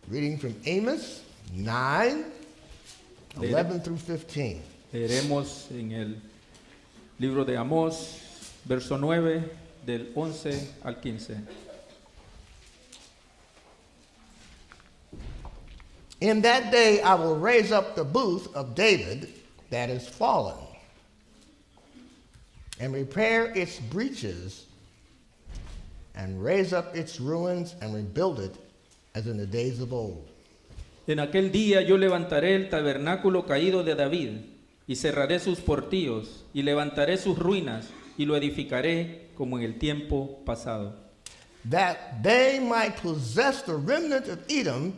reading from Amos 9, 11 through 15. Leeremos en el libro de Amós, verso 9, del 11 al 15. In that day I will raise up the booth of David that is fallen, and repair its breaches, and raise up its ruins, and rebuild it as in the days of old. En aquel día yo levantaré el tabernáculo caído de David, y cerraré sus portillos, y levantaré sus ruinas, y lo edificaré como en el tiempo pasado. That they might possess the remnant of Edom,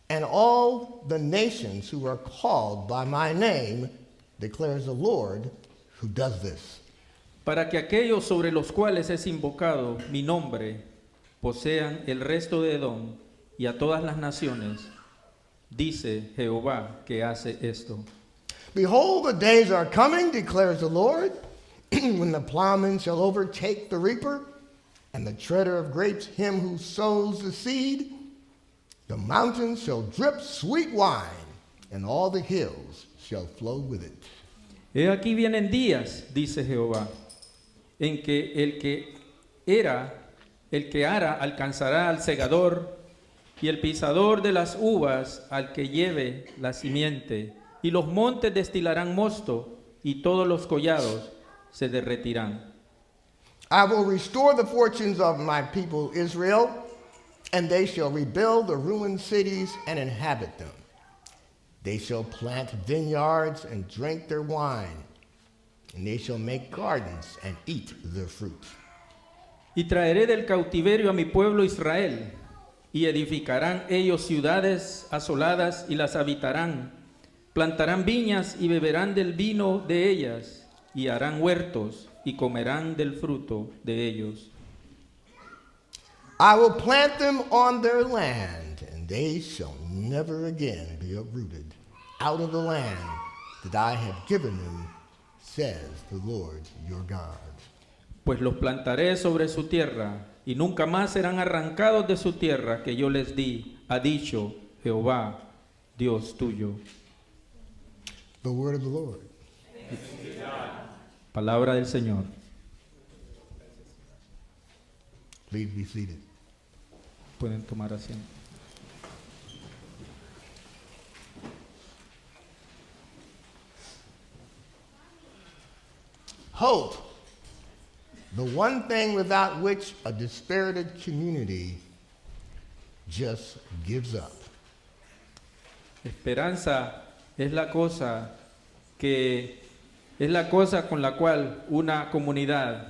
and all the nations who are called by my name, declares the Lord who does this. Para que aquellos sobre los cuales es invocado mi nombre posean el resto de Edom y a todas las naciones, dice Jehová que hace esto. Behold, the days are coming, declares the Lord, when the plowman shall overtake the reaper, and the treader of grapes him who sows the seed. The mountains shall drip sweet wine, and all the hills shall flow with it. He aquí vienen días, dice Jehová, en que el que ara alcanzará al segador, y el pisador de las uvas al que lleve la simiente, y los montes destilarán mosto, y todos los collados se derretirán. I will restore the fortunes of my people Israel, and they shall rebuild the ruined cities and inhabit them. They shall plant vineyards and drink their wine, and they shall make gardens and eat their fruit. Y traeré del cautiverio a mi pueblo Israel, y edificarán ellos ciudades asoladas y las habitarán. Plantarán viñas y beberán del vino de ellas, y harán huertos y comerán del fruto de ellos. I will plant them on their land, and they shall never again be uprooted out of the land that I have given them, says the Lord your God. Pues los plantaré sobre su tierra, y nunca más serán arrancados de su tierra que yo les di, ha dicho Jehová, Dios tuyo. The word of the Lord. Palabra del Señor. Please be seated. Pueden tomar asiento. Hope, the one thing without which a dispirited community just gives up. Esperanza es la cosa con la cual una comunidad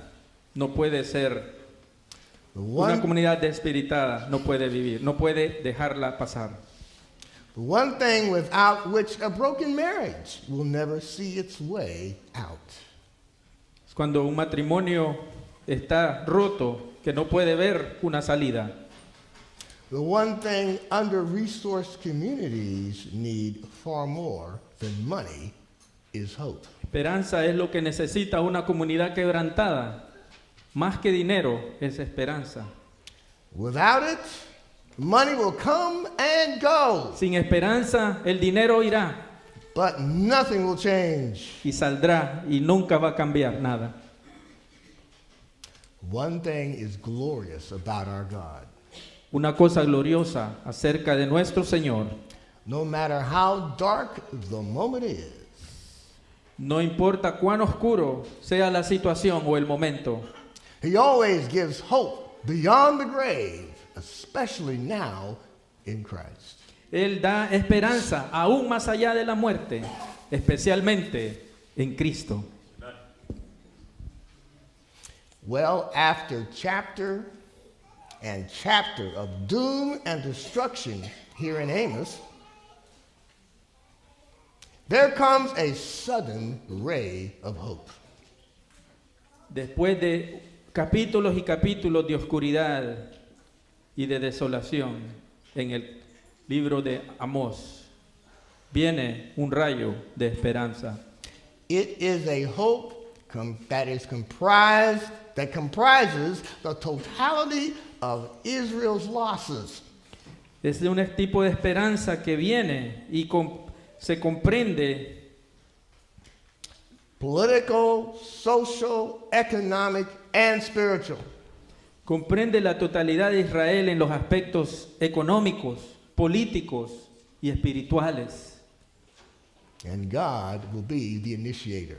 no puede ser, una comunidad despiritada no puede vivir, no puede dejarla pasar. The one thing without which a broken marriage will never see its way out. Es cuando un matrimonio está roto que no puede ver una salida. The one thing under-resourced communities need far more than money is hope. Esperanza es lo que necesita una comunidad quebrantada. Más que dinero es esperanza. Without it, money will come and go, Sin esperanza el dinero irá but nothing will change. y saldrá y nunca va a cambiar nada. One thing is glorious about our God. Una cosa gloriosa acerca de nuestro Señor. No matter how dark the moment is, No importa cuán oscuro sea la situación o el momento, He always gives hope beyond the grave, especially now in Christ. Él da esperanza aún más allá de la muerte, especialmente en Cristo. Well, after chapter and chapter of doom and destruction here in Amos, there comes a sudden ray of hope. Después de capítulos y capítulos de oscuridad y de desolación en el libro de Amós, viene un rayo de esperanza. It is a hope that comprises the totality of Israel's losses. Es de un tipo de esperanza que viene y se comprende political, social, economic, and spiritual. comprende la totalidad de Israel en los aspectos económicos, políticos y espirituales. And God will be the initiator.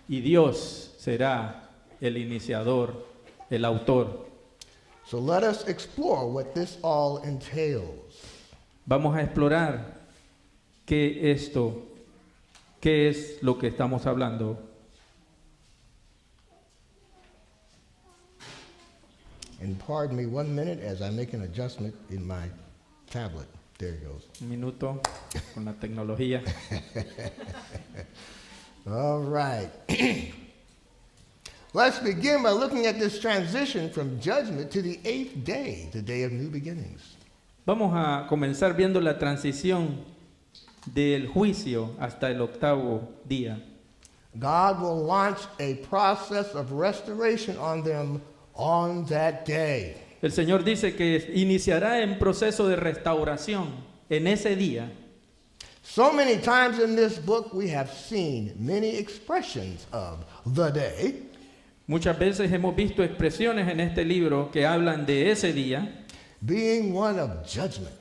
Y Dios será el iniciador, el autor. So let us explore what this all entails. Vamos a explorar qué es lo que estamos hablando. And pardon me 1 minute as I make an adjustment in my tablet. There it goes. Un minuto con la tecnología. All right. Let's begin by looking at this transition from judgment to the 8th day, the day of new beginnings. Vamos a comenzar viendo la transición del juicio hasta el 8º día. God will launch a process of restoration on them on that day. El Señor dice que iniciará un proceso de restauración en ese día. So many times in this book we have seen many expressions of the day, Muchas veces hemos visto expresiones en este libro que hablan de ese día, being one of judgment,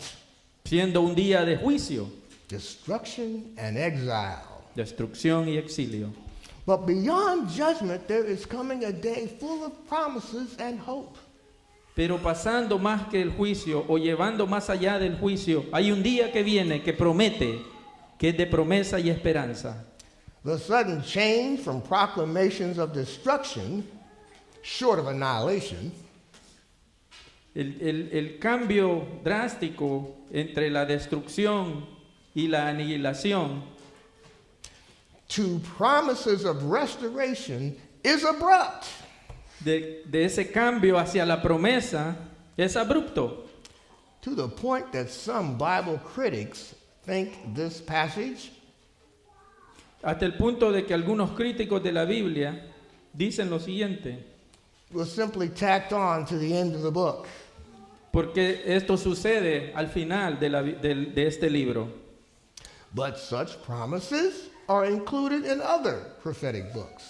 siendo un día de juicio, destruction, and exile. destrucción y exilio. But beyond judgment, there is coming a day full of promises and hope. Pero pasando más que el juicio o llevando más allá del juicio, hay un día que viene que promete, que es de promesa y esperanza. The sudden change from proclamations of destruction, short of annihilation, El cambio drástico entre la destrucción y la aniquilación to promises of restoration is abrupt. de ese cambio hacia la promesa es abrupto, To the point that some Bible critics think this passage hasta el punto de que algunos críticos de la Biblia dicen lo siguiente: was simply tacked on to the end of the book. porque esto sucede al final de este libro. But such promises are included in other prophetic books.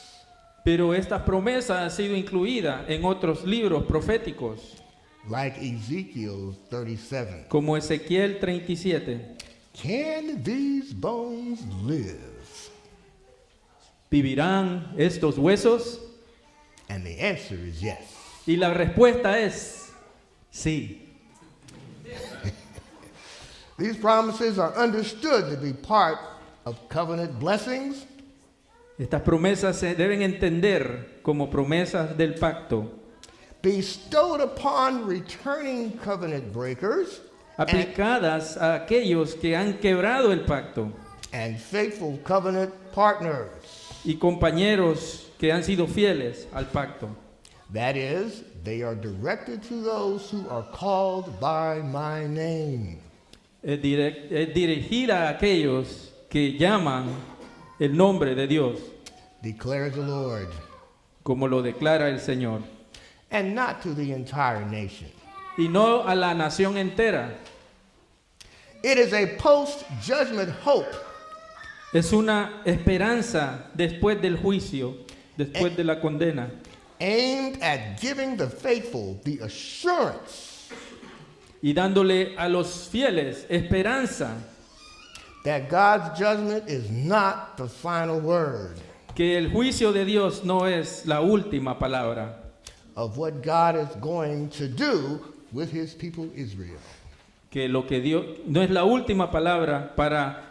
Pero esta promesa ha sido incluida en otros libros proféticos, Like Ezekiel 37. como Ezequiel 37. Can these bones live? ¿Vivirán estos huesos? And the answer is yes. Y la respuesta es sí. These promises are understood to be part of covenant blessings Estas promesas se deben entender como promesas del pacto, bestowed upon returning covenant breakers aplicadas a aquellos que han quebrado el pacto and faithful covenant partners. y compañeros que han sido fieles al pacto. That is, they are directed to those who are called by my name. Es dirigida a aquellos que llaman el nombre de Dios, Declares the Lord, como lo declara el Señor, and not to the entire nation. y no a la nación entera. It is a post-judgment hope Es una esperanza después del juicio, después de la condena, aimed at giving the faithful the assurance y dándole a los fieles esperanza that God's judgment is not the final word que el juicio de Dios no es la última palabra, of what God is going to do with his people Israel. que lo que Dios no es la última palabra para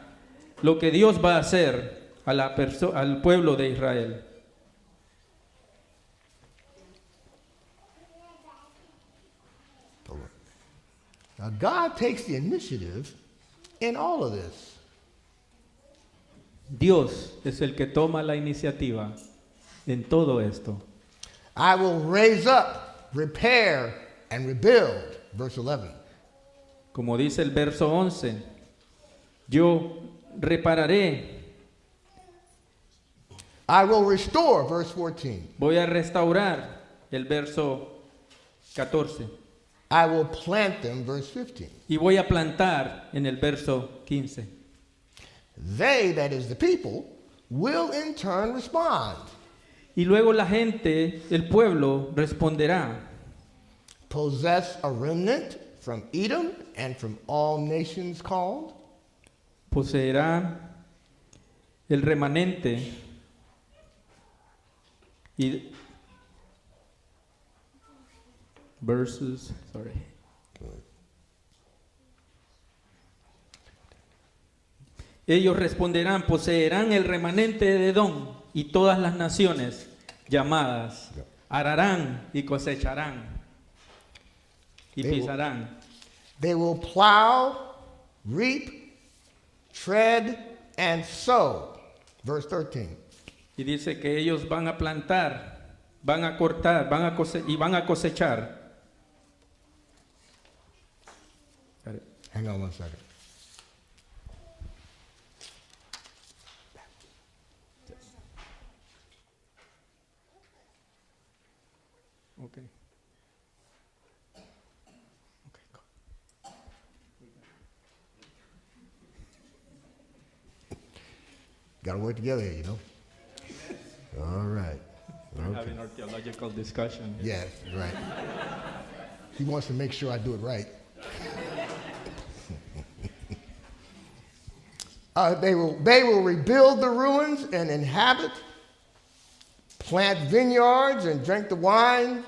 lo que Dios va a hacer a al pueblo de Israel. Now, God takes the initiative in all of this. Dios es el que toma la iniciativa en todo esto. I will raise up, repair, and rebuild. Verse 11. Como dice el verso 11, yo repararé, I will restore. Verse 14. voy a restaurar, el verso 14. I will plant them, verse 15. y voy a plantar en el verso 15. They, that is the people, will in turn respond. Y luego la gente, el pueblo, responderá: Possess a remnant from Edom and from all nations called. poseerá el remanente y ellos responderán: poseerán el remanente de Edom y todas las naciones llamadas, ararán y cosecharán y pisarán. They will plow, reap, tread, and sow. Verse 13. Y dice que ellos van a plantar, van a cortar, y van a cosechar. Hang on one second. Okay. Got to work together here, you know. All right. We're having our theological discussion. Yes, right. He wants to make sure I do it right. They will rebuild the ruins and inhabit, plant vineyards and drink the wine,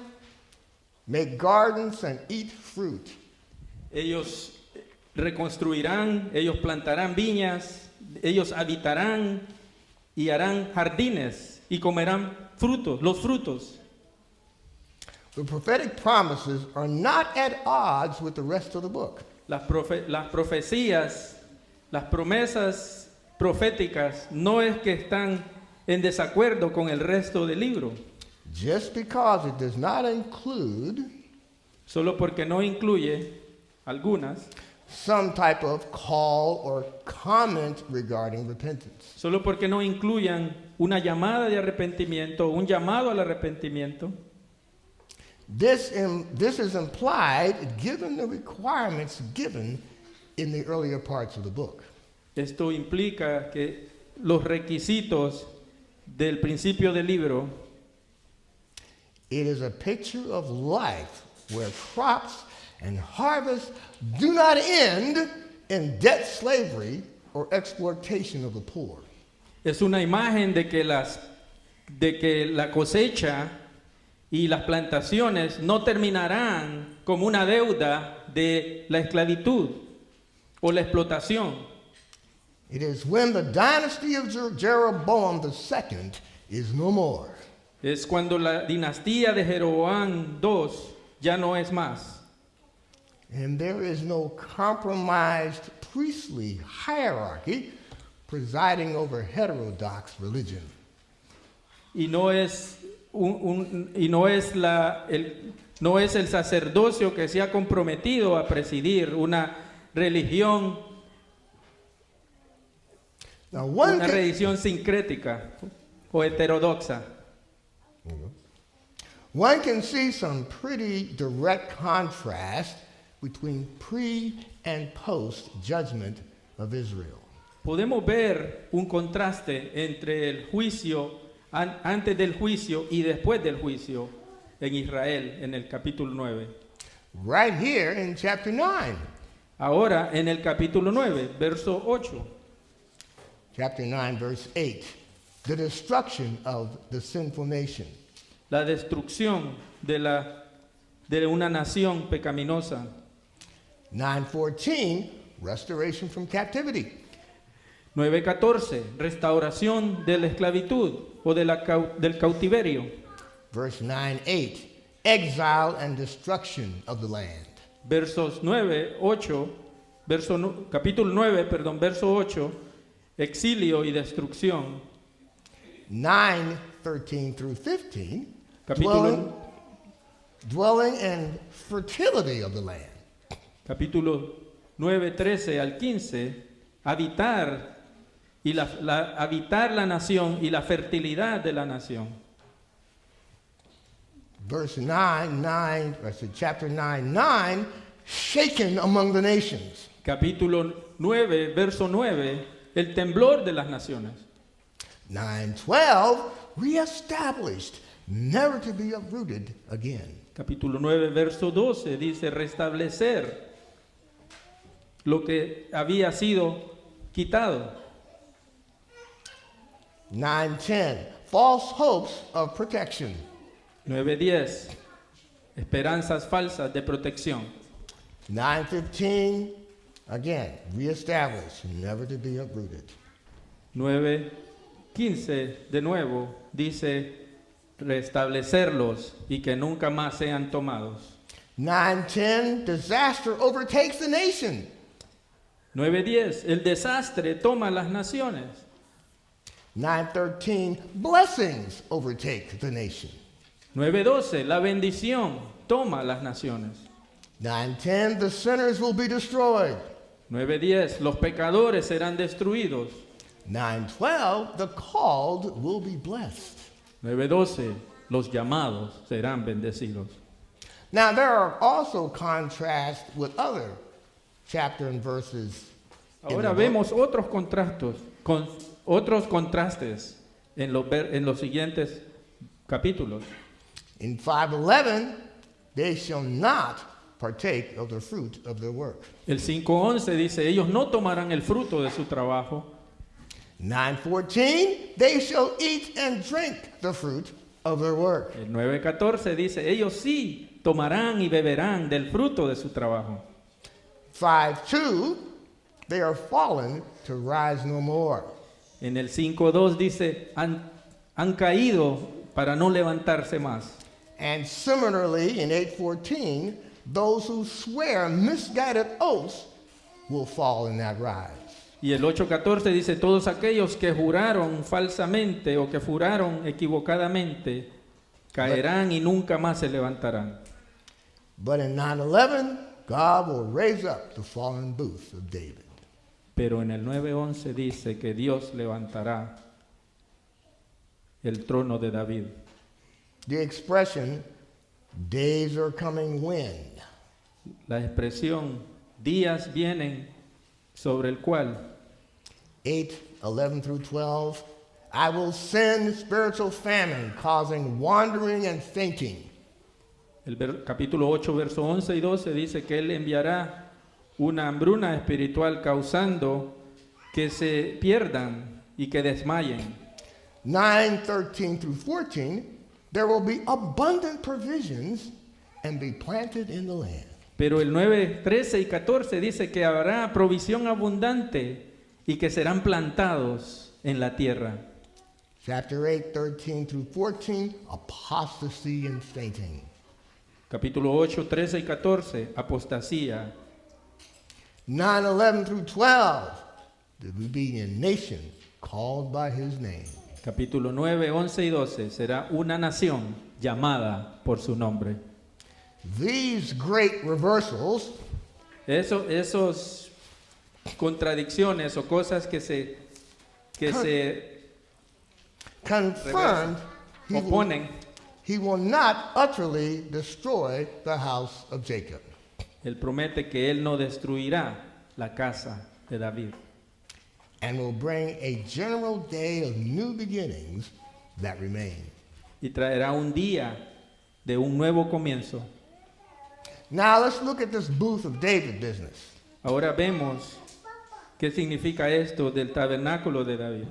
make gardens and eat fruit. Ellos reconstruirán, ellos plantarán viñas, ellos habitarán y harán jardines y comerán frutos, los frutos. The prophetic promises are not at odds with the rest of the book. Las profecías, las promesas proféticas no es que están en desacuerdo con el resto del libro. Just because it does not include Solo porque no incluye algunas, some type of call or comment regarding repentance. solo porque no incluyan una llamada de arrepentimiento, un llamado al arrepentimiento. This is implied given the requirements given in the earlier parts of the book. Esto implica que los requisitos del principio del libro It is a picture of life where crops and harvests do not end in debt slavery or exploitation of the poor. es una imagen de que la cosecha y las plantaciones no terminarán como una deuda de la esclavitud o la explotación. It is when the dynasty of Jeroboam II is no more. Es cuando la dinastía de Jeroboam II ya no es más. And there is no compromised priestly hierarchy presiding over heterodox religion. Y no es no es el sacerdocio que se ha comprometido a presidir una religión, Now, una religión sincrética o heterodoxa. one can see some pretty direct contrast between pre and post judgment of Israel. Podemos ver un contraste entre el juicio, antes del juicio y después del juicio en Israel, en el capítulo 9. Right here in chapter 9. Ahora, en el capítulo 9, verso 8. Chapter 9, verse 8. The destruction of the sinful nation. La destrucción de una nación pecaminosa. 9:14, restoration from captivity. 9:14, restauración de la esclavitud o del cautiverio. Verse 9:8, exile and destruction of the land. Versos 9, 8, capítulo 9, perdón, verso 8, exilio y destrucción. 9:13 through 15, Capítulo, dwelling and fertility of the land. capítulo 9, 13 al 15, habitar la nación y la fertilidad de la nación. Verse 9, chapter 9, shaken among the nations. Capítulo 9, verso 9, el temblor de las naciones. 9:12, reestablished, never to be uprooted again. Capítulo 9, verso 12 dice restablecer lo que había sido quitado. 9:10, false hopes of protection. 9:10, esperanzas falsas de protección. 9:15, again, reestablished, never to be uprooted. 9:15, de nuevo, dice restablecerlos y que nunca más sean tomados. 9:10, disaster overtakes the nation. 9:10, el desastre toma las naciones. 9:13, blessings overtake the nation. 9:12, la bendición toma las naciones. 9:10, the sinners will be destroyed. 9:10, los pecadores serán destruidos. 9:12, the called will be blessed. 9:12, los llamados serán bendecidos. Now, there are also contrasts with other chapter and verses. in Ahora the book. vemos otros contrastes en los siguientes capítulos. In 5:11, they shall not partake of the fruit of their work. El 5:11 dice, ellos no tomarán el fruto de su trabajo. 9:14, they shall eat and drink the fruit of their work. El 9:14 dice, ellos sí tomarán y beberán del fruto de su trabajo. 5:2, they are fallen to rise no more. En el 5:2 dice, han caído para no levantarse más. And similarly, in 8:14, those who swear misguided oaths will fall in that rise. Y el 8:14 dice, todos aquellos que juraron falsamente o que juraron equivocadamente, caerán y nunca más se levantarán. But in 9:11, God will raise up the fallen booth of David. Pero en el 9:11 dice que Dios levantará el trono de David. The expression, days are coming when, La expresión, días vienen sobre el cual, 8:11 through 12, I will send spiritual famine, causing wandering and fainting. Capítulo 8, verso 11 y 12 dice que Él enviará una hambruna espiritual causando que se pierdan y que desmayen. 9:13 through 14, there will be abundant provisions and be planted in the land. Pero el 9, 13 y 14 dice que habrá provisión abundante y que serán plantados en la tierra. Chapter 8, 13 through 14, apostasy and fainting. Capítulo 8, 13 y 14, apostasía. 9:11 through 12, there will be a nation called by his name. Capítulo 9, 11 y 12, será una nación llamada por su nombre. These great reversals Esos contradicciones o cosas que se confirmed oponen, he will not utterly destroy the house of Jacob. Él promete que Él no destruirá la casa de David. And will bring a general day of new beginnings that remain. Y traerá un día de un nuevo comienzo. Now let's look at this booth of David business. Ahora vemos qué significa esto del tabernáculo de David.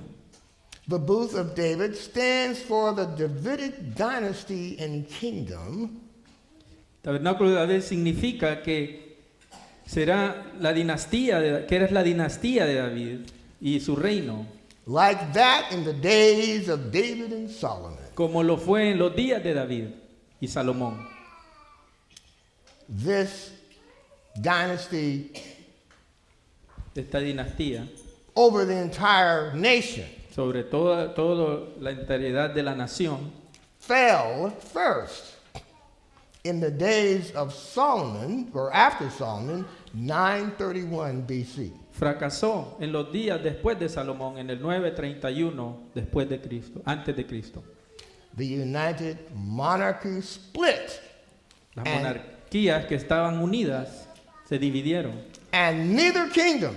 The booth of David stands for the Davidic dynasty and kingdom. Tabernáculo de David significa que será la dinastía, que eres la dinastía de David y su reino, Like that in the days of David and Solomon. como lo fue en los días de David y Salomón. This dynasty Esta dinastía over the entire nation sobre toda la enteridad de la nación fell first in the days of Solomon, or after Solomon, 931 BC. fracasó en los días después de Salomón, en el 931 después de Cristo, antes de Cristo. the united monarchy split, Las monarquías que estaban unidas se dividieron and neither kingdom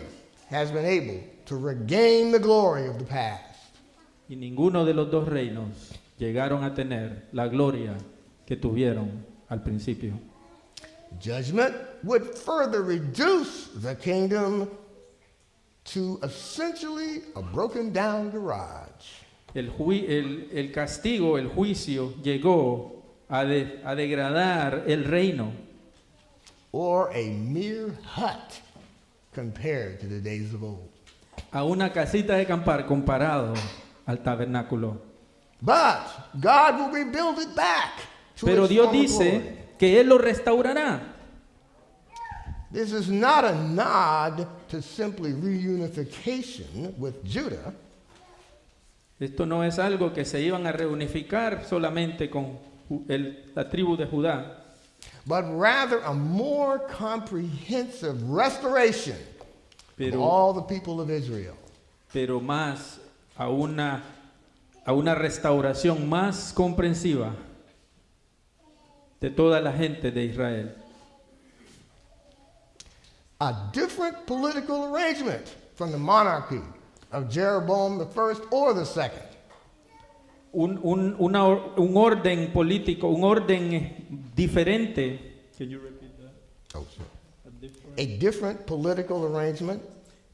has been able to regain the glory of the past. y ninguno de los dos reinos llegaron a tener la gloria que tuvieron al principio. Judgment would further reduce the kingdom to essentially a broken down garage. El castigo, el juicio llegó a degradar el reino Or a mere hut compared to the days of old. a una casita de acampar comparado al tabernáculo. But God will rebuild it back to Pero its Dios former dice glory. que Él lo restaurará. This is not a nod to simply reunification with Judah, Esto no es algo que se iban a reunificar solamente con la tribu de Judá, but rather a more comprehensive restoration of pero, all the people of Israel. pero más a una restauración más comprensiva de toda la gente de Israel. A different political arrangement from the monarchy of Jeroboam the first or the second. Un orden político, un orden diferente. Can you repeat that? Oh, sure. A different political arrangement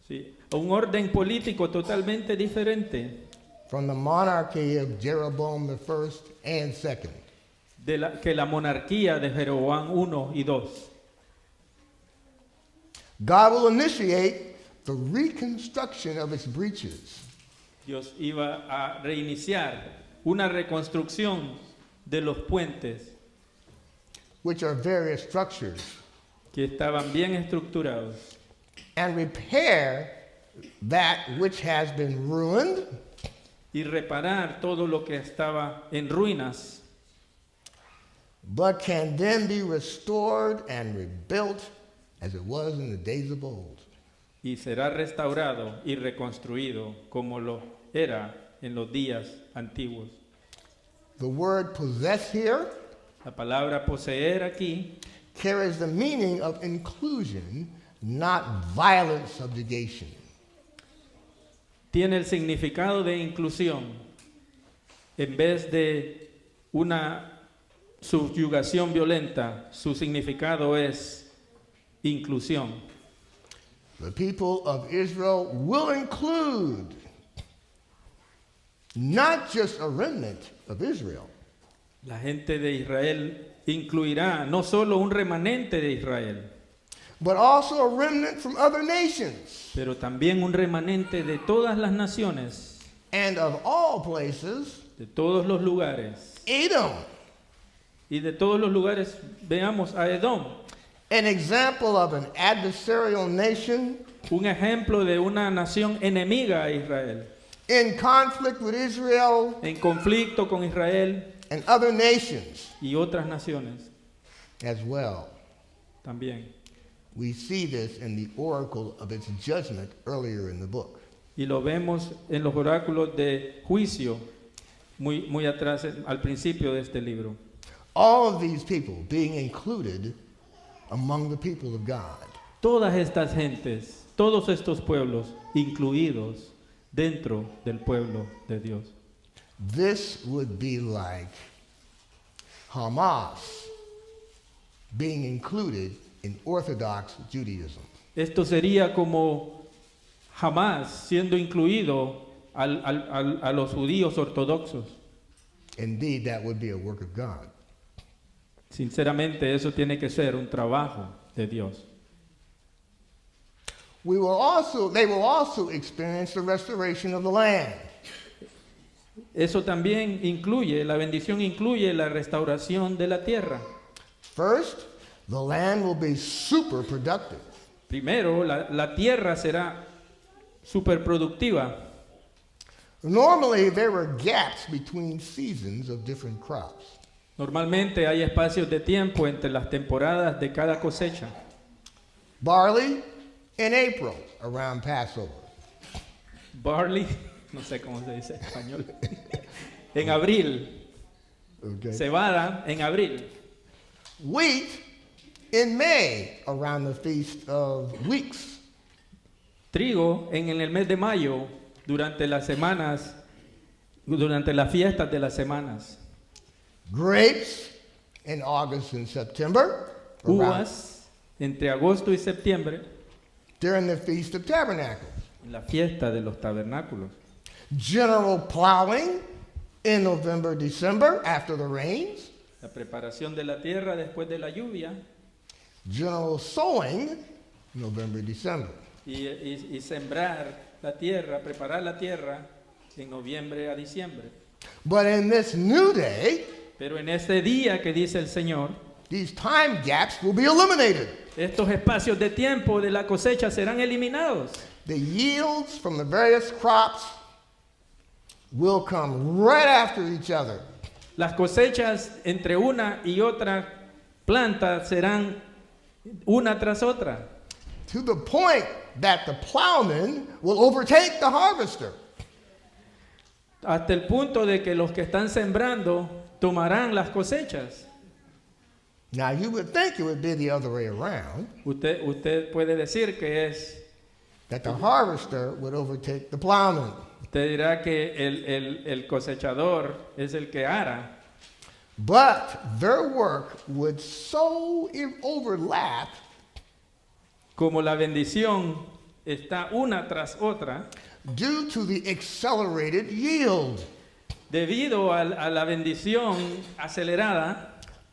Sí, un orden político totalmente diferente from the monarchy of Jeroboam the first and second. que la monarquía de Jeroboam 1 y 2. God will initiate the reconstruction of its breaches. Dios iba a reiniciar una reconstrucción de los puentes Which are various structures, que estaban bien estructurados and repair that which has been ruined, y reparar todo lo que estaba en ruinas, but can then be restored and rebuilt as it was in the days of old. y será restaurado y reconstruido como lo era en los días antiguos. The word possess here La palabra poseer aquí carries the meaning of inclusion, not violent subjugation. tiene el significado de inclusión en vez de una subyugación violenta. Su significado es inclusión. The people of Israel will include not just a remnant of Israel, La gente de Israel incluirá no solo un remanente de Israel, but also a remnant from other nations, pero también un remanente de todas las naciones, and of all places, de todos los lugares. Edom, Y de todos los lugares veamos a Edom, an example of an adversarial nation un ejemplo de una nación enemiga a Israel, in conflict with Israel en conflicto con Israel and other nations y otras naciones as well. también. We see this in the oracle of its judgment earlier in the book. Y lo vemos en los oráculos de juicio muy atrás, al principio de este libro. All of these people being included among the people of God. Todas estas gentes, todos estos pueblos incluidos dentro del pueblo de Dios. This would be like Hamas being included in Orthodox Judaism. Esto sería como Hamás siendo incluido a los judíos ortodoxos. Indeed, that would be a work of God. Sinceramente, eso tiene que ser un trabajo de Dios. They will also experience the restoration of the land. Eso también incluye, la bendición incluye la restauración de la tierra. First, the land will be super productive. Primero, la tierra será superproductiva. Normally, there were gaps between seasons of different crops. Normalmente hay espacios de tiempo entre las temporadas de cada cosecha. Barley in April, around Passover. Barley, no sé cómo se dice en español. En abril, Okay. cebada en abril, Wheat in May, around the Feast of Weeks. trigo en el mes de mayo, durante las semanas, durante las fiestas de las semanas, Grapes in August and September, around, uvas entre agosto y septiembre, during the Feast of Tabernacles. en la fiesta de los tabernáculos. General plowing in November, December, after the rains. La preparación de la tierra después de la lluvia General sowing, November, December. y sembrar la tierra, preparar la tierra en noviembre a diciembre. But in this new day, Pero en este día que dice el Señor, these time gaps will be eliminated. estos espacios de tiempo de la cosecha serán eliminados. The yields from the various crops will come right after each other. Las cosechas entre una y otra planta serán una tras otra, To the point that the plowman will overtake the harvester. hasta el punto de que los que están sembrando tomarán las cosechas. Now, you would think it would be the other way around, Usted puede decir que es, that the harvester would overtake the plowman. usted dirá que el cosechador es el que ara, But their work would so overlap como la bendición está una tras otra, due to the accelerated yield debido a la bendición acelerada,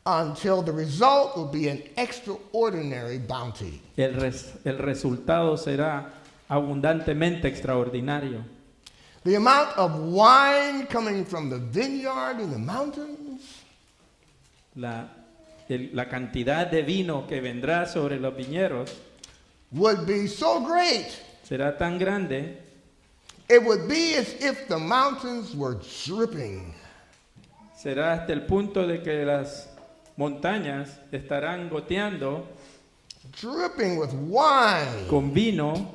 until the result will be an extraordinary bounty. el resultado será abundantemente extraordinario. The amount of wine coming from the vineyard in the mountains, La cantidad de vino que vendrá sobre los viñedos would be so great, será tan grande, it would be as if the mountains were dripping. será hasta el punto de que las montañas estarán goteando Dripping with wine, con vino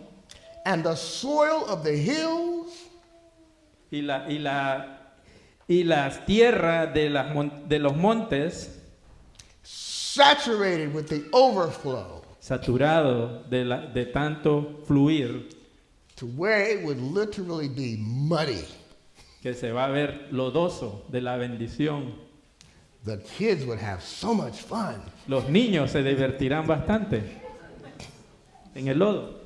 and the soil of the hills y las tierras de los montes saturated with the overflow, saturado de tanto fluir to where it would literally be muddy. que se va a ver lodoso de la bendición. The kids would have so much fun. Los niños se divertirán bastante en el lodo.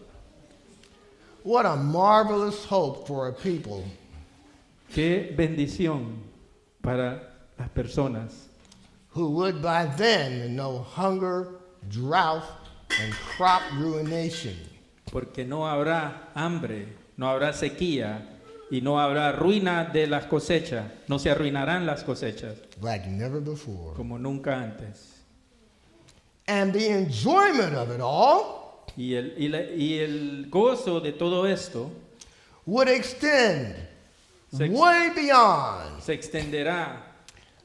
What a marvelous hope for a people Qué bendición para las personas who would by then know hunger, drought, and crop ruination. porque no habrá hambre, no habrá sequía y no habrá ruina de las cosechas, no se arruinarán las cosechas Like never before. como nunca antes. And the enjoyment of it all Y el gozo de todo esto would extend Se- way beyond se extenderá,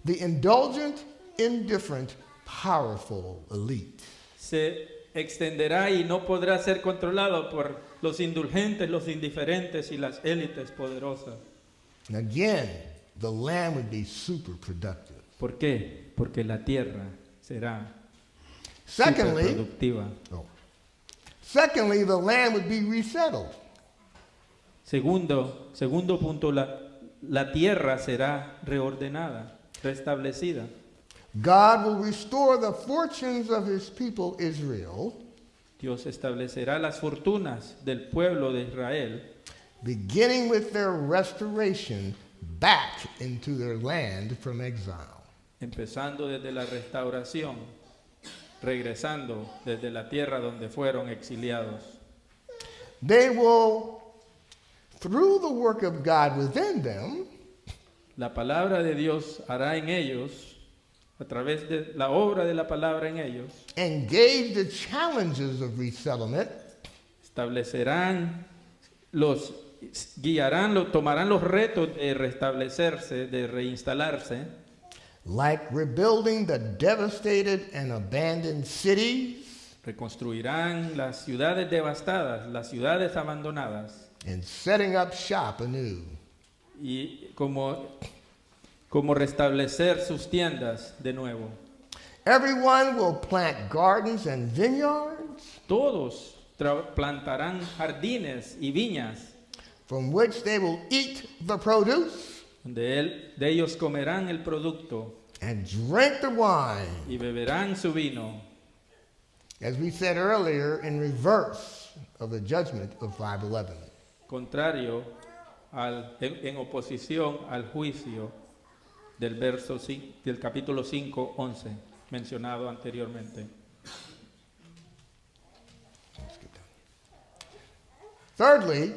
the indulgent, indifferent, powerful elite. se extenderá y no podrá ser controlado por los indulgentes, los indiferentes y las élites poderosas. And again, the land would be super productive. ¿Por qué? Porque la tierra será Secondly, productiva. secondly, the land would be resettled. Segundo punto, la tierra será reordenada, restablecida. God will restore the fortunes of his people Israel, Dios establecerá las fortunas del pueblo de Israel, beginning with their restoration back into their land from exile. empezando desde la restauración, regresando desde la tierra donde fueron exiliados. They will, through the work of God within them, La palabra de Dios hará en ellos, a través de la obra de la palabra en ellos, engage the challenges of resettlement establecerán tomarán los retos de restablecerse, de reinstalarse, like rebuilding the devastated and abandoned cities reconstruirán las ciudades devastadas, las ciudades abandonadas, and setting up shop anew. y como como restablecer sus tiendas de nuevo. Everyone will plant gardens and vineyards Todos plantarán jardines y viñas, from which they will eat the produce de ellos comerán el producto and drink the wine. y beberán su vino, As we said earlier, in reverse of the judgment of 5:11. contrario en oposición al juicio del capítulo 5, 11, mencionado anteriormente. Thirdly,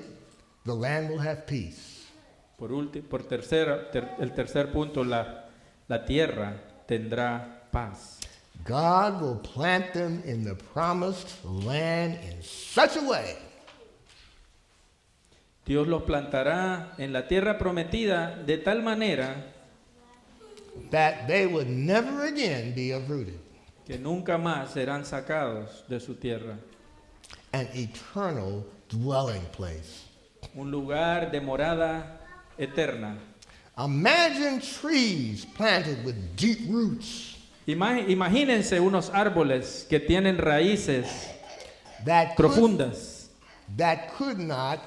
the land will have peace. El tercer punto, la tierra tendrá paz. God will plant them in the promised land in such a way Dios los plantará en la tierra prometida de tal manera that they would never again be uprooted. que nunca más serán sacados de su tierra. An eternal dwelling place. Un lugar de morada eterna. Imagine trees planted with deep roots Imagínense unos árboles que tienen raíces that profundas, that could not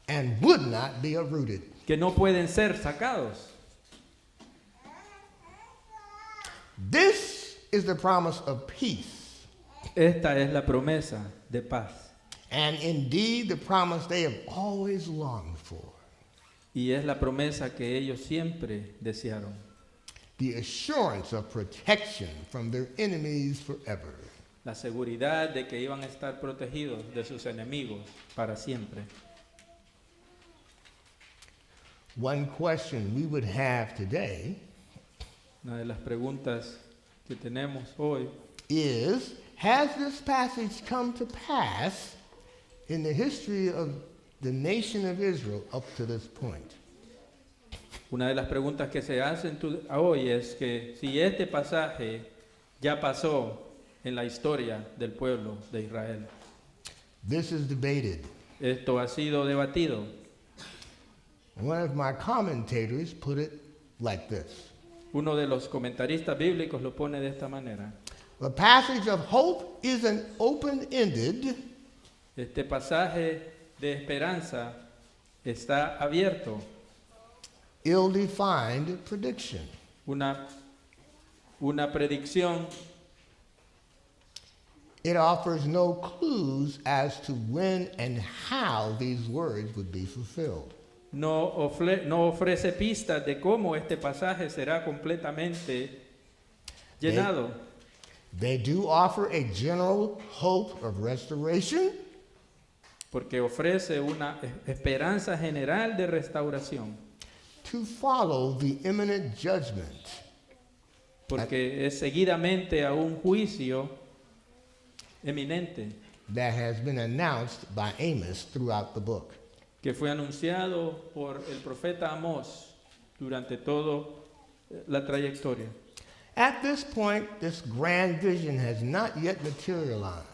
and would not be uprooted. que no pueden ser sacados. This is the promise of peace, Esta es la promesa de paz. and indeed the promise they have always longed for. Y es la promesa que ellos siempre desearon. The assurance of protection from their enemies forever. La seguridad de que iban a estar protegidos de sus enemigos para siempre. One question we would have today Una de las preguntas que tenemos hoy is, has this passage come to pass in the history of the nation of Israel up to this point? Una de las preguntas que se hacen hoy es que si este pasaje ya pasó en la historia del pueblo de Israel. This is debated. Esto ha sido debatido. One of my commentators put it like this. Uno de los comentaristas bíblicos lo pone de esta manera. The passage of hope is an open-ended, Este pasaje de esperanza está abierto, ill-defined prediction. una predicción. It offers no clues as to when and how these words would be fulfilled. No ofrece pistas de cómo este pasaje será completamente llenado. They do offer a general hope of restoration, Porque ofrece una esperanza general de restauración. to follow the imminent judgment Porque es seguidamente a un juicio eminente that has been announced by Amos throughout the book. que fue anunciado por el profeta Amós durante toda la trayectoria. At this point, this grand vision has not yet materialized.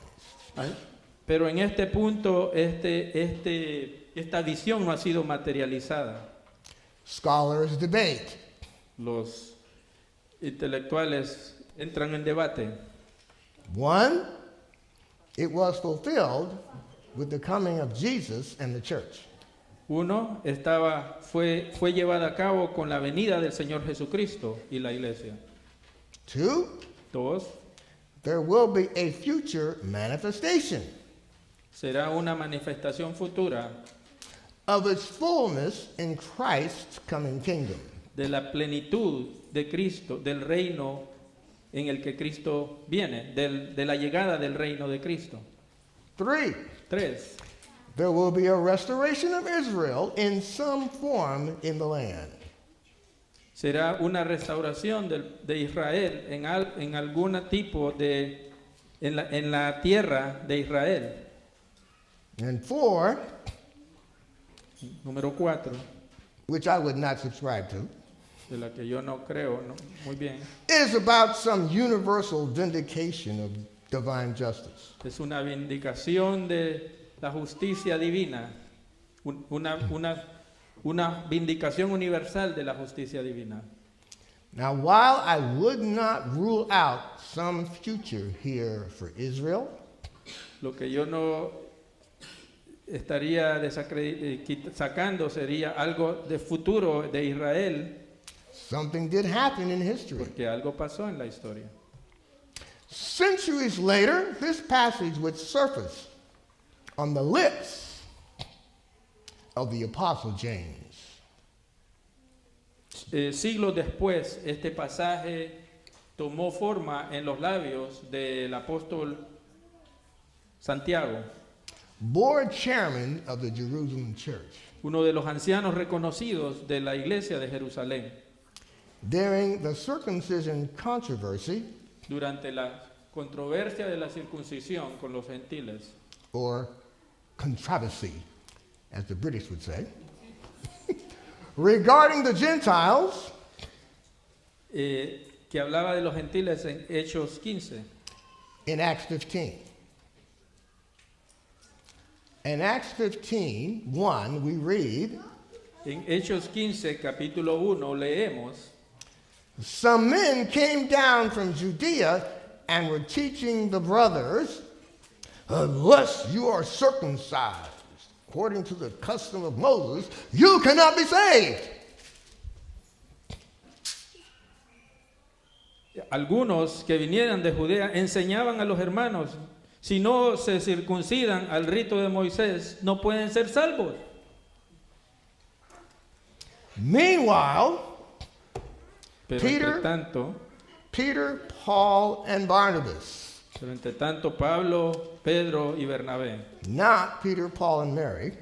Pero en este punto, esta visión no ha sido materializada. Scholars debate. Los intelectuales entran en debate. One, it was fulfilled with the coming of Jesus and the church. Uno, fue llevada a cabo con la venida del Señor Jesucristo y la iglesia. Two, Dos, there will be a future manifestation será una manifestación futura of its fullness in Christ's coming kingdom. de la plenitud de Cristo, del reino en el que Cristo viene, de la llegada del reino de Cristo. Three, Tres, there will be a restoration of Israel in some form in the land. será una restauración de Israel en algún tipo en la tierra de Israel. And four, Número 4, which I would not subscribe to, de la que yo no creo, muy bien, is about some universal vindication of divine justice. es una vindicación de la justicia divina, una vindicación universal de la justicia divina. Now, while I would not rule out some future here for Israel, Lo que yo no estaría sacando sería algo de futuro de Israel, something did happen in history. porque algo pasó en la historia. Centuries later, this passage would surface on the lips of the Apostle James. Siglos después, este pasaje tomó forma en los labios del apóstol Santiago, Board chairman of the Jerusalem church. uno de los ancianos reconocidos de la iglesia de Jerusalén. During the circumcision controversy, Durante la controversia de la circuncisión con los gentiles, or controversy, as the British would say, regarding the Gentiles, que hablaba de los gentiles en Hechos 15. in Acts 15. In Acts 15:1, we read, En Hechos 15, capítulo 1, leemos: some men came down from Judea and were teaching the brothers, unless you are circumcised according to the custom of Moses, you cannot be saved. Algunos que vinieran de Judea enseñaban a los hermanos: si no se circuncidan al rito de Moisés, no pueden ser salvos. Meanwhile, Pero Peter- Peter, Paul, and Barnabas, entre tanto, Pablo, Pedro y Bernabé, not Peter, Paul, and Mary,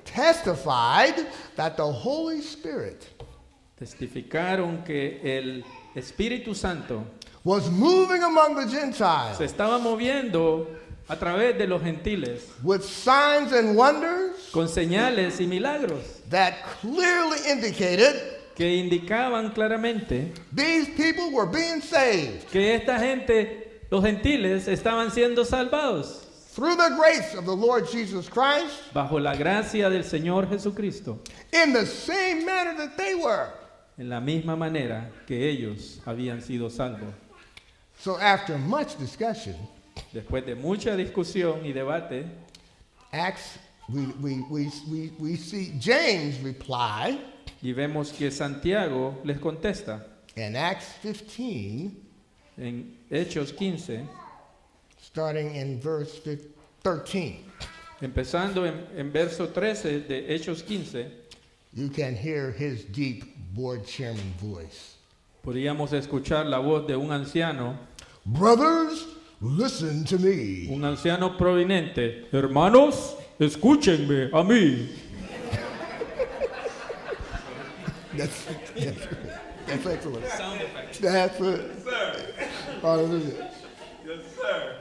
testified that the Holy Spirit testificaron que el Espíritu Santo was moving among the se Gentiles estaba moviendo a través de los gentiles with signs and wonders con señales y milagros that clearly indicated que indicaban claramente these people were being saved que esta gente, los gentiles, estaban siendo salvados through the grace of the Lord Jesus Christ bajo la gracia del Señor Jesucristo, in the same manner that they were. en la misma manera que ellos habían sido salvos. So after much discussion, Después de mucha discusión y debate, Acts, we see James reply y vemos que Santiago les contesta in Acts 15, en Hechos 15, starting in verse 13. empezando en verso 13 de Hechos 15, You can hear his deep board chairman voice. podríamos escuchar la voz de un anciano Listen to me. Un anciano prominente: hermanos, escúchenme a mí. That's excellent. That's it. Hallelujah. Yes, sir.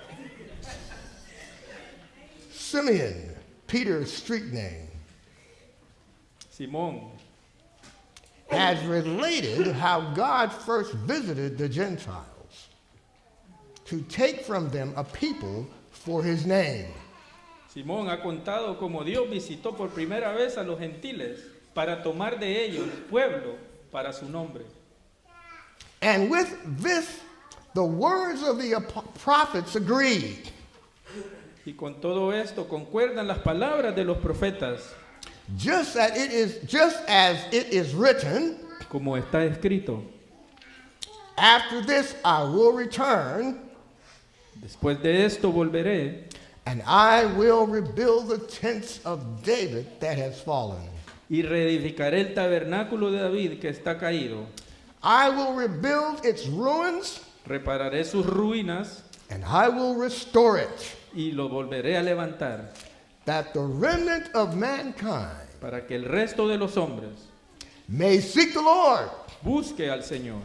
Simeon, Peter's street name, Simón has related how God first visited the Gentiles to take from them a people for his name. Simón ha contado cómo Dios visitó por primera vez a los gentiles para tomar de ellos pueblo para su nombre. And with this, the words of the prophets agree. Y con todo esto concuerdan las palabras de los profetas, Just as it is written, como está escrito: after this I will return, después de esto volveré and I will rebuild the tents of David that has fallen. y reedificaré el tabernáculo de David que está caído. I will rebuild its ruins, Repararé sus ruinas and I will restore it, y lo volveré a levantar, that the remnant of mankind para que el resto de los hombres may seek the Lord, busque al Señor.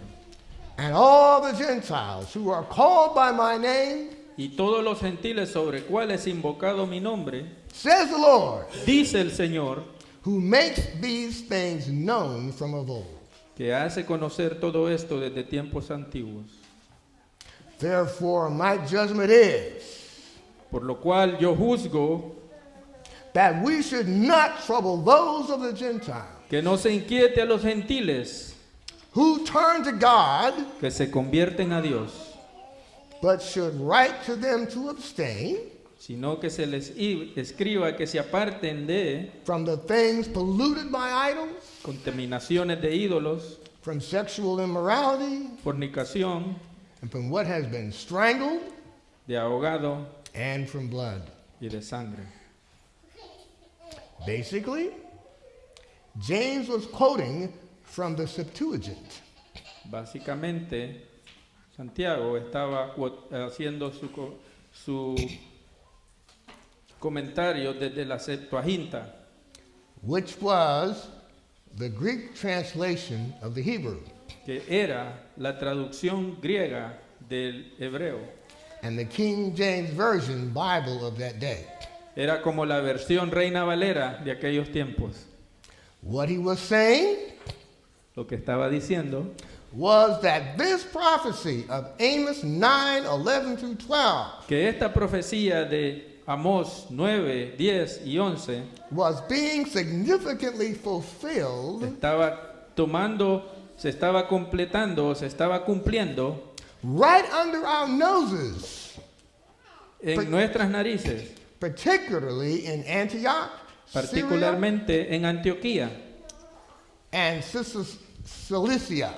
and all the Gentiles who are called by my name, Y todos los gentiles sobre cuales he invocado mi nombre, says the Lord, dice el Señor, who makes these things known from of old. que hace conocer todo esto desde tiempos antiguos. Therefore, my judgment is Por lo cual yo juzgo that we should not trouble those of the Gentiles Que no se inquiete a los gentiles, who turn to God, que se convierten a Dios, but should write to them to abstain sino que se les escriba que se aparten de from the things polluted by idols, contaminaciones de ídolos, from sexual immorality, fornicación, and from what has been strangled, de ahogado and from blood. y de sangre. Basically, James was quoting from the Septuagint. Básicamente, Santiago estaba haciendo su comentario desde la Septuaginta, Which was the Greek translation of the Hebrew. que era la traducción griega del hebreo. And the King James Version Bible of that day. Era como la versión Reina Valera de aquellos tiempos. What he was saying Lo que estaba diciendo was that this prophecy of Amos 9:11 through 12 que esta profecía de Amós 9, 10 y 11 was being significantly fulfilled se estaba completando, se estaba cumpliendo right under our noses, en nuestras narices, particularly in Antioch, Syria, particularmente en Antioquía and Cilicia,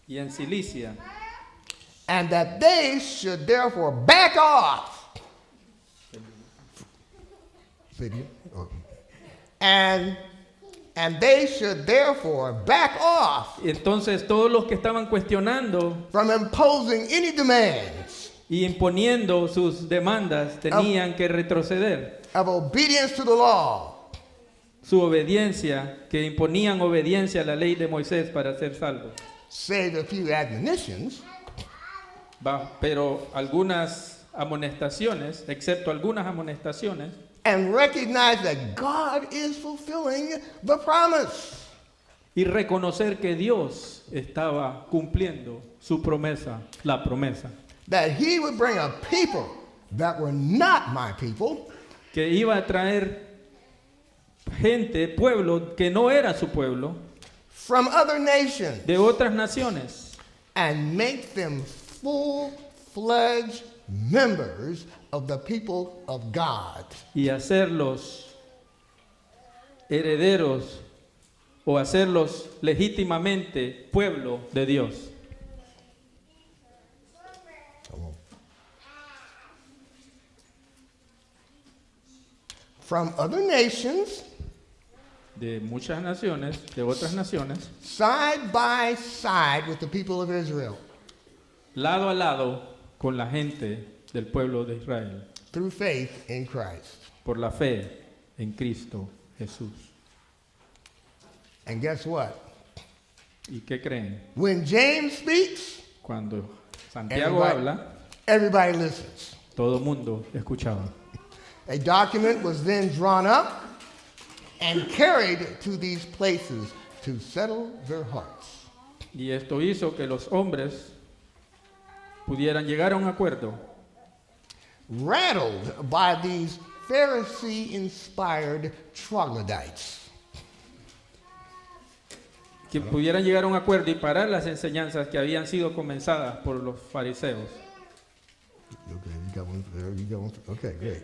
y en Cilicia, and that they should therefore back off. And they should therefore back off Y entonces todos los que estaban cuestionando from imposing any demands y imponiendo sus demandas tenían que retroceder. of obedience to the law, Su obediencia, que imponían obediencia a la ley de Moisés para ser salvos. save a few admonitions, Pero algunas amonestaciones, excepto algunas amonestaciones, and recognize that God is fulfilling the promise. y reconocer que Dios estaba cumpliendo su promesa, la promesa, That he would bring a people that were not my people que iba a traer gente, pueblo que no era su pueblo, from other nations de otras naciones, and make them full-fledged members of the people of God. y hacerlos herederos o hacerlos legítimamente pueblo de Dios. From other nations, De muchas naciones, de otras naciones, side by side with the people of Israel, lado a lado con la gente del pueblo de Israel, through faith in Christ. por la fe en Cristo Jesús. And guess what? ¿Y qué creen? When James speaks, Cuando Santiago habla, everybody listens. todo el mundo escuchaba. A document was then drawn up and carried to these places to settle their hearts. Y esto hizo que los hombres pudieran llegar a un acuerdo, Rattled by these Pharisee-inspired troglodytes. que pudieran llegar a un acuerdo y parar las enseñanzas que habían sido comenzadas por los fariseos. Okay, you got one there, you got one. Okay, great.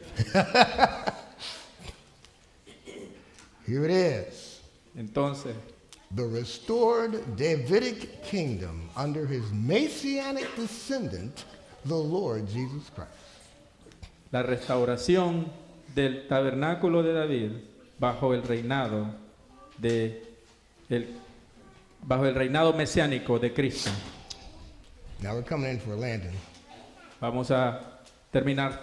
Here it is. Entonces, The restored Davidic kingdom under his messianic descendant, the Lord Jesus Christ. la restauración del tabernáculo de David bajo el reinado bajo el reinado mesiánico de Cristo. Now we're coming in for a landing. Vamos a terminar.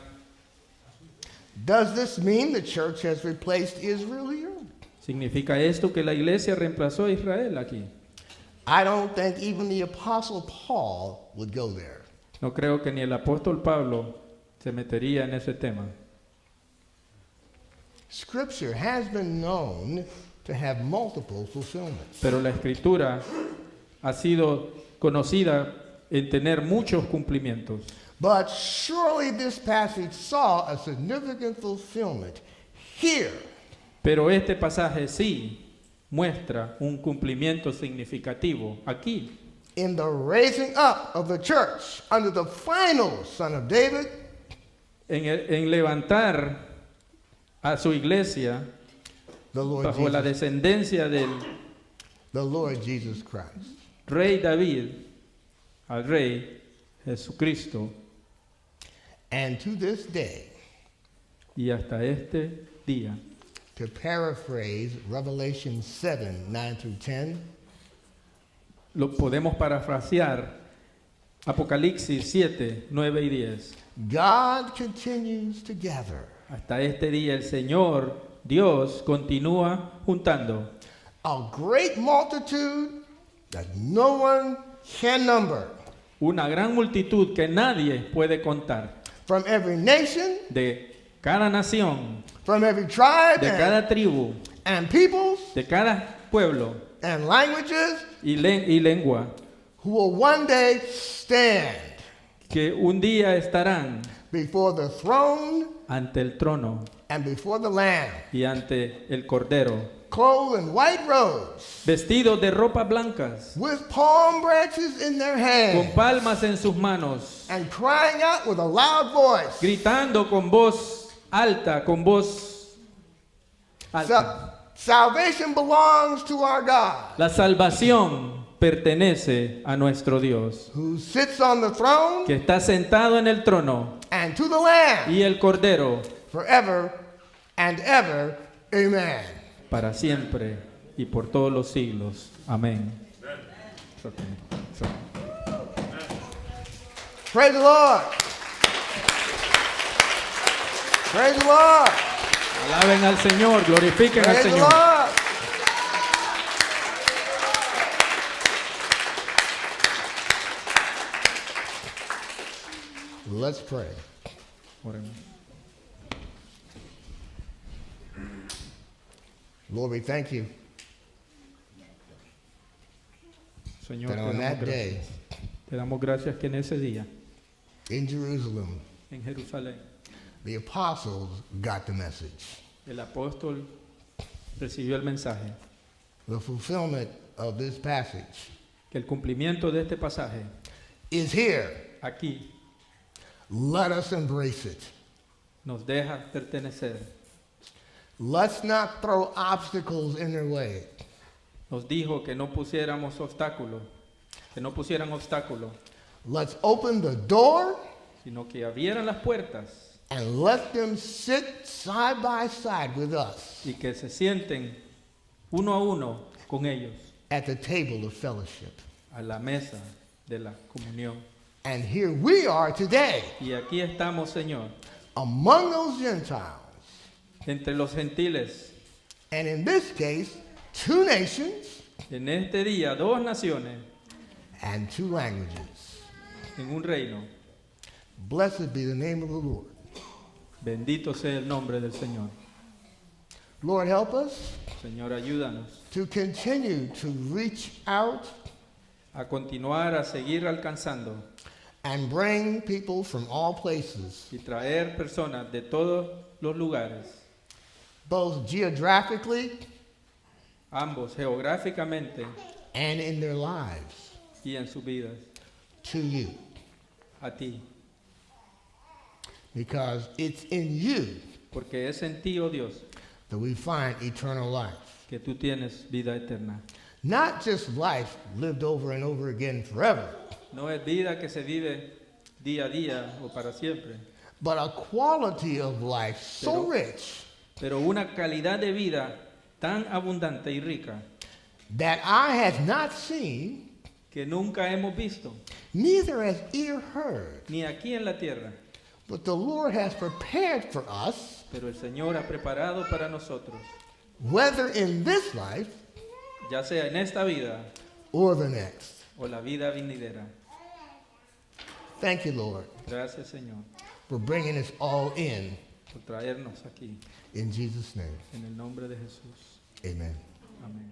Does this mean the church has replaced Israel here? ¿Significa esto que la iglesia reemplazó a Israel aquí? I don't think even the Apostle Paul would go there. No creo que ni el apóstol Pablo se metería en ese tema. Scripture has been known to have multiple fulfillments. Pero la escritura ha sido conocida en tener muchos cumplimientos. But surely this passage saw a significant fulfillment here Pero este pasaje sí muestra un cumplimiento significativo aquí, in the raising up of the church under the final Son of David, en levantar a su iglesia the Lord bajo la Jesus, descendencia del the Lord Jesus Christ. rey David al rey Jesucristo, And to this day, y hasta este día. to paraphrase Revelation 7, 9 through 10, Lo podemos parafrasear Apocalipsis 7, 9 y 10. God continues to gather Hasta este día el Señor, Dios, continúa juntando a great multitude that no one can number una gran multitud que nadie puede contar, from every nation, de cada nación, from every tribe de cada tribu, and peoples de cada pueblo and languages y lengua, who will one day stand que un día estarán before the throne ante el trono and before the Lamb, y ante el Cordero, clothed in white robes, vestidos de ropas blancas, with palm branches in their con hands, palmas en sus manos, and crying out with a loud voice, gritando con voz alta, con voz alta. Salvation belongs to our God, La salvación pertenece a nuestro Dios, who sits on the throne, que está sentado en el trono, and to the Lamb, y el Cordero, forever and ever. Amen. para siempre y por todos los siglos. Amén. Praise the Lord. Praise the Lord. Alaben al Señor, glorifiquen al Praise the Señor. Lord. Let's pray. Oremos. Lord, we thank you Señor, that on that day te damos gracias que en ese día, in Jerusalem, en Jerusalén, the apostles got the message. el apóstol recibió el mensaje, The fulfillment of this passage que el cumplimiento de este pasaje is here. aquí Let us embrace it. nos deja pertenecer. Let's not throw obstacles in their way. Nos dijo que no pusiéramos obstáculos, que no pusieran obstáculos, Let's open the door sino que abrieran las puertas and let them sit side by side with us y que se sienten uno a uno con ellos at the table of fellowship. a la mesa de la comunión. And here we are today Y aquí estamos, Señor, among those Gentiles. entre los gentiles, And in this case, two nations en este día, dos naciones and two languages. en un reino. Blessed be the name of the Lord. Bendito sea el nombre del Señor. Lord, help us Señor, ayúdanos to continue to reach out a continuar, a seguir alcanzando and bring people from all places, y traer personas de todos los lugares, both geographically ambos geográficamente and in their lives, y en sus vidas, to you. a ti, Because it's in you porque es en ti, oh Dios, that we find eternal life. que tú tienes vida eterna. Not just life lived over and over again forever, No es vida que se vive día a día o para siempre, but a quality of life so rich pero una calidad de vida tan abundante y rica that eye has not seen, que nunca hemos visto, neither has ear heard, ni aquí en la tierra, but the Lord has prepared for us, pero el Señor ha preparado para nosotros, whether in this life ya sea en esta vida or the next. o la vida venidera. Thank you, Lord, Gracias, Señor, for bringing us all in. por traernos aquí. In Jesus' name, En el nombre de Jesús. amen. Amén.